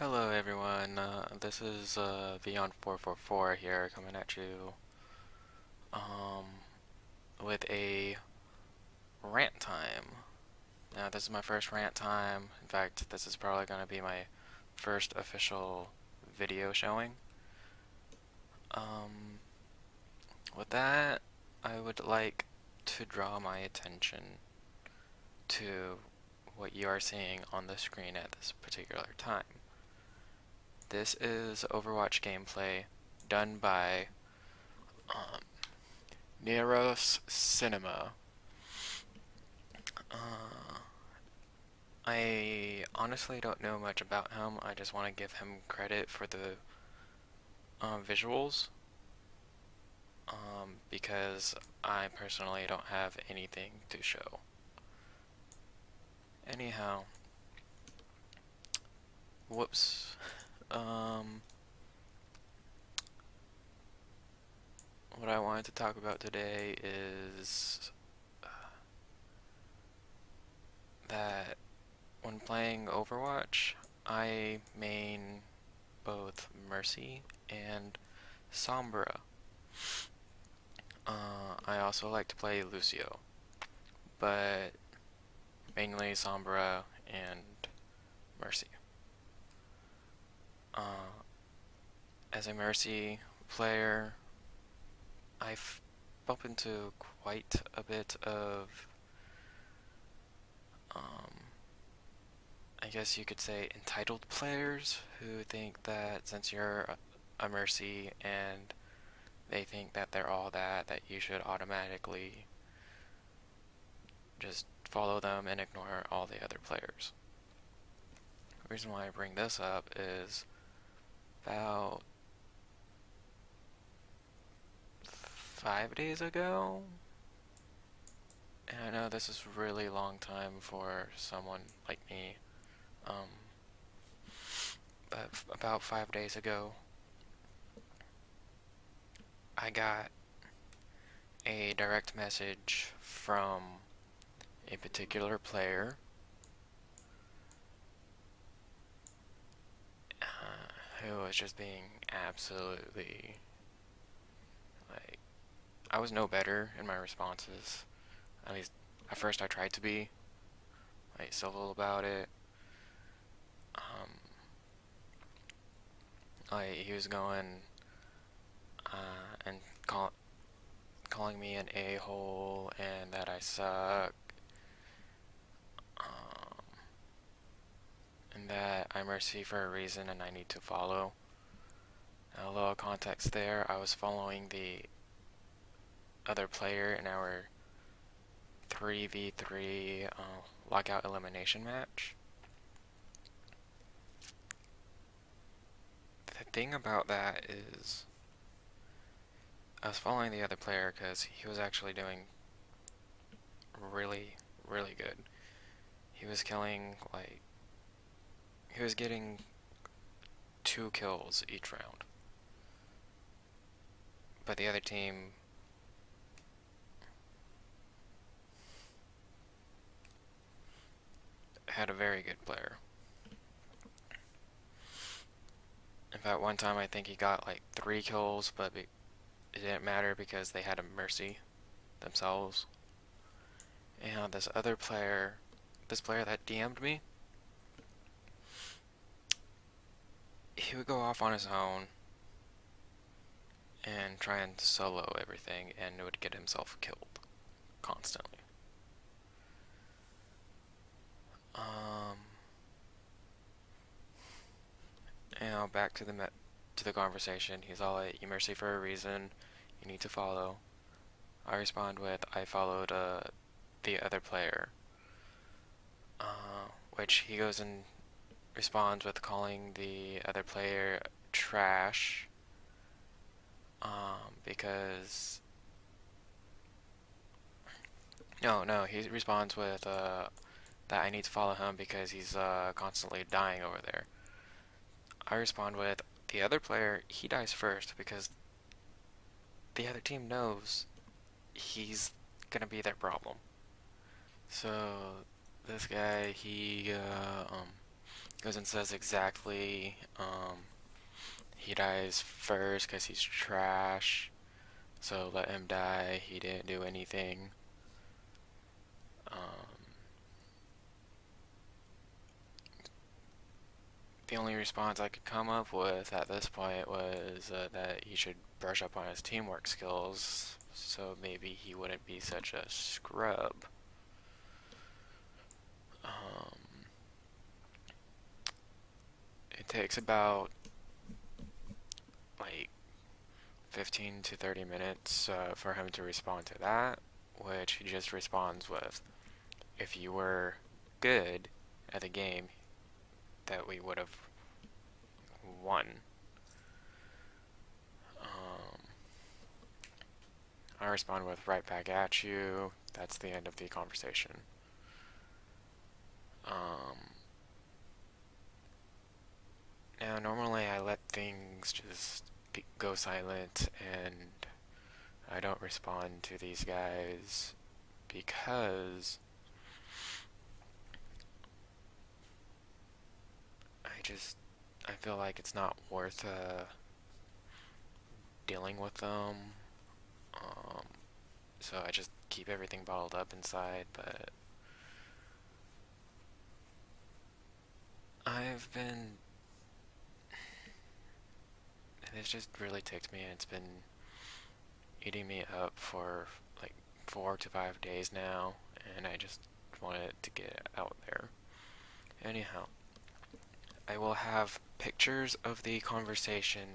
Hello everyone, this is Beyond444 here coming at you um, with a rant time. Now this is my first rant time. In fact, this is probably going to be my first official video showing. Um, with that, I would like to draw my attention to what you are seeing on the screen at this particular time. This is Overwatch gameplay done by um, Neros Cinema. Uh, I honestly don't know much about him. I just want to give him credit for the visuals because I personally don't have anything to show. Anyhow, whoops. Um, what I wanted to talk about today is that when playing Overwatch, I main both Mercy and Sombra. I also like to play Lucio, but mainly Sombra and Mercy. As a Mercy player, I've bumped into quite a bit of, I guess you could say, entitled players who think that since you're a Mercy and they think that they're all that you should automatically just follow them and ignore all the other players. The reason why I bring this up is about 5 days ago, and I know this is a really long time for someone like me, but about 5 days ago, I got a direct message from a particular player who was just being absolutely, like, I was no better in my responses. At least at first I tried to be, like, civil about it. Like, he was going and calling me an a-hole and that I suck, and that I'm Mercy for a reason and I need to follow. Now, a little context there, I was following the other player in our 3v3 lockout elimination match. The thing about that is I was following the other player because he was actually doing really, really good. He was killing, like, he was getting 2 kills each round. But the other team had a very good player. In fact, one time I think he got like 3 kills, but it didn't matter because they had a Mercy themselves. And this other player, this player that DM'd me, he would go off on his own and try and solo everything and would get himself killed constantly. Now back to the conversation. He's all like, "You Mercy for a reason. You need to follow." I respond with, "I followed the other player," which he goes and responds with calling the other player trash, because no, he responds with that I need to follow him because he's constantly dying over there. I respond with, the other player, he dies first because the other team knows he's gonna be their problem. So this guy, he goes and says exactly he dies first because he's trash, so let him die. He didn't do anything. The only response I could come up with at this point was that he should brush up on his teamwork skills, so maybe he wouldn't be such a scrub. It takes about like 15 to 30 minutes for him to respond to that, which he just responds with, if you were good at the game, that we would have won. I respond with right back at you. That's the end of the conversation. Now, normally I let things just go silent and I don't respond to these guys because I feel like it's not worth dealing with them. So I just keep everything bottled up inside, but I've been. It's just really ticked me, and it's been eating me up for like 4 to 5 days now, and I just wanted it to get out there. Anyhow, I will have pictures of the conversation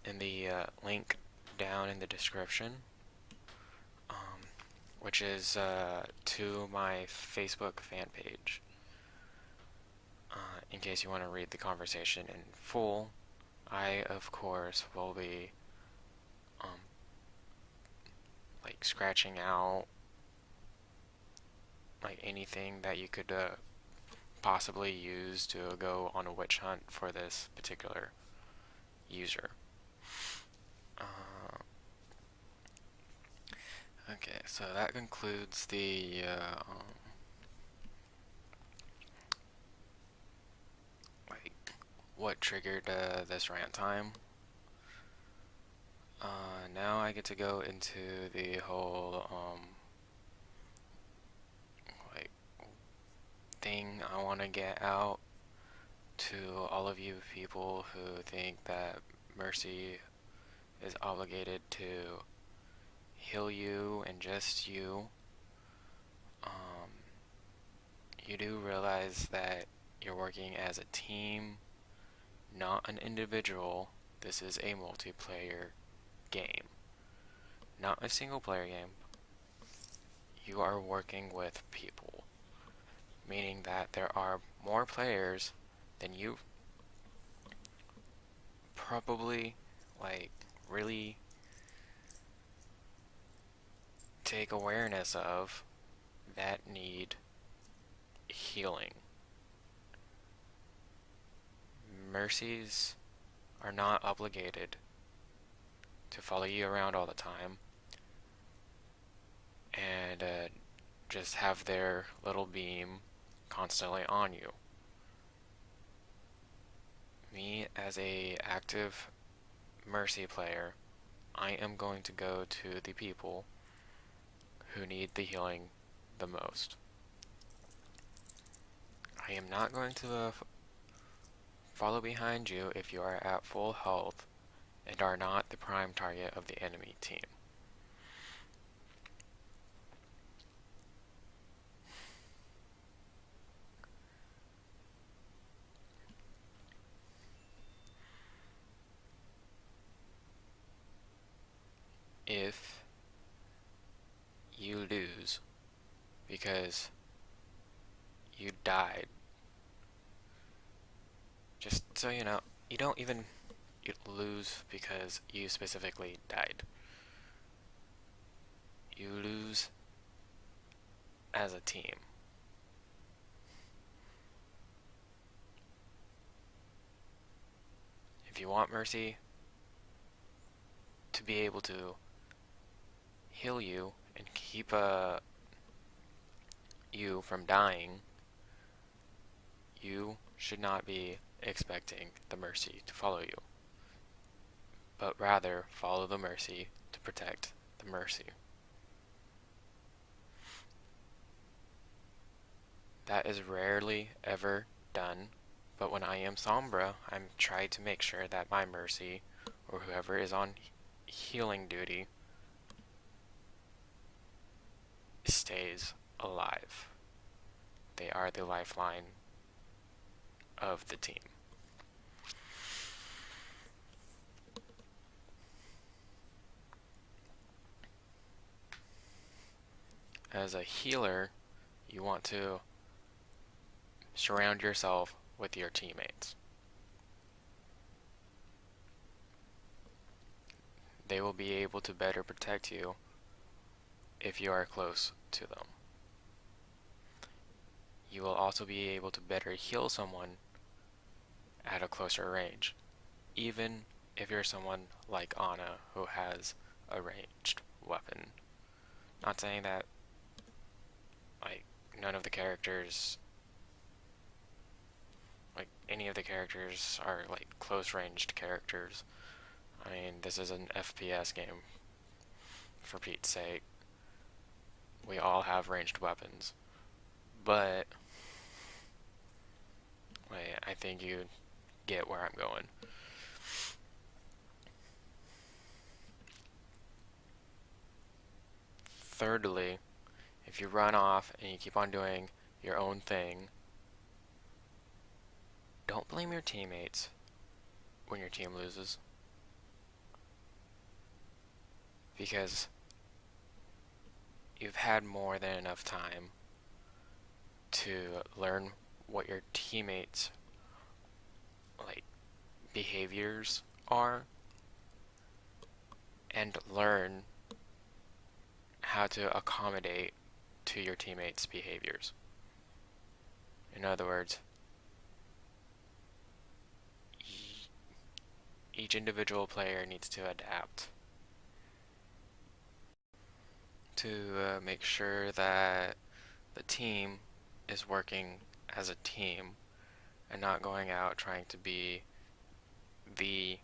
in the link down in the description, which is to my Facebook fan page. In case you want to read the conversation in full, I, of course, will be like scratching out like anything that you could possibly use to go on a witch hunt for this particular user. Okay, so that concludes the like what triggered this rant time. Now I get to go into the whole like thing I want to get out to all of you people who think that Mercy is obligated to heal you and just you. You do realize that you're working as a team, not an individual. This is a multiplayer game, not a single player game. You are working with people, meaning that there are more players than you probably like really take awareness of that need healing. Mercies are not obligated to follow you around all the time and just have their little beam constantly on you. Me, as a active Mercy player, I am going to go to the people who need the healing the most. I am not going to follow behind you if you are at full health and are not the prime target of the enemy team. If you lose because you died, just so you know, you don't even lose because you specifically died. You lose as a team. If you want Mercy to be able to heal you and keep you from dying, You should not be expecting the mercy to follow you, but rather follow the mercy to protect the mercy. That is rarely ever done, but when I am Sombra, I'm trying to make sure that my mercy, or whoever is on healing duty, stays alive. They are the lifeline of the team. As a healer, you want to surround yourself with your teammates. They will be able to better protect you if you are close to them. You will also be able to better heal someone at a closer range, even if you're someone like Ana who has a ranged weapon. Not saying that none of the characters, any of the characters are close ranged characters. I mean, this is an FPS game, for Pete's sake. We all have ranged weapons. But I think you get where I'm going. Thirdly, if you run off and you keep on doing your own thing, don't blame your teammates when your team loses. Because you've had more than enough time to learn what your teammates' behaviors are and learn how to accommodate to your teammates' behaviors. In other words, each individual player needs to adapt to make sure that the team is working as a team and not going out trying to be the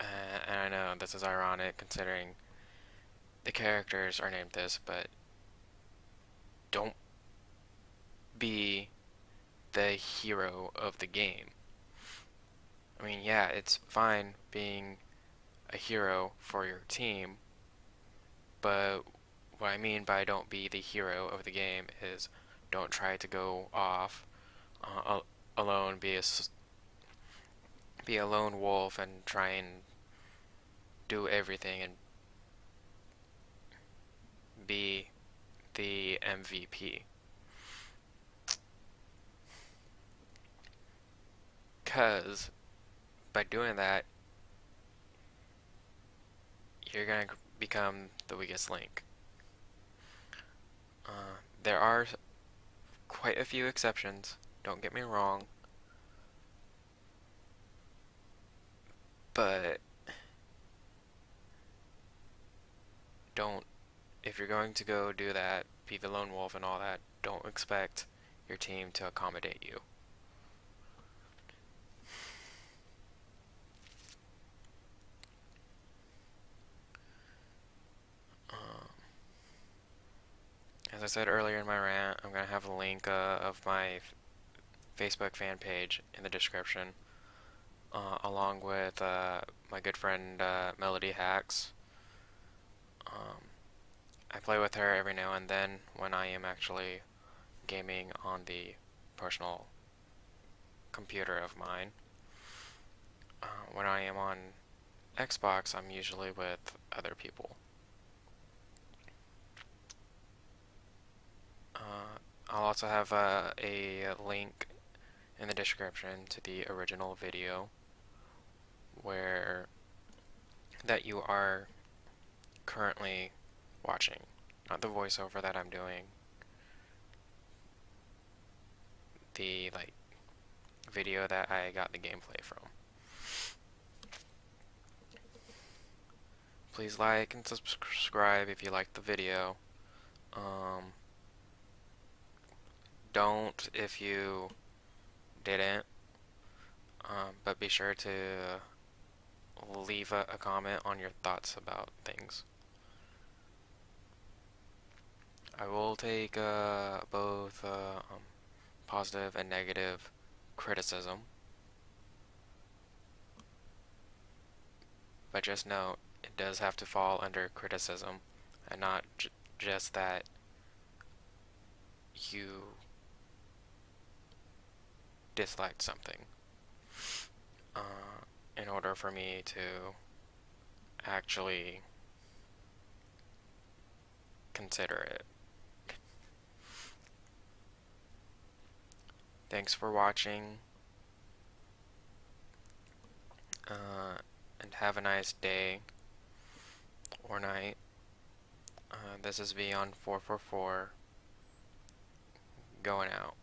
and I know this is ironic considering the characters are named this, but don't be the hero of the game. I mean, yeah, it's fine being a hero for your team, but what I mean by don't be the hero of the game is don't try to go off alone, be a lone wolf and try and do everything and be the MVP. Because by doing that, you're going to become the weakest link. There are quite a few exceptions, don't get me wrong, but if you're going to go do that, be the lone wolf and all that, don't expect your team to accommodate you. As I said earlier in my rant, I'm going to have a link of my Facebook fan page in the description, along with my good friend Melody Hacks. I play with her every now and then when I am actually gaming on the personal computer of mine. When I am on Xbox, I'm usually with other people. I'll also have a link in the description to the original video that you are currently watching, not the voiceover that I'm doing, the video that I got the gameplay from. Please like and subscribe if you liked the video. don't if you didn't, but be sure to leave a comment on your thoughts about things. I will take both positive and negative criticism, but just note it does have to fall under criticism and not just that you disliked something in order for me to actually consider it. Thanks for watching, and have a nice day or night. This is Beyond 444 going out.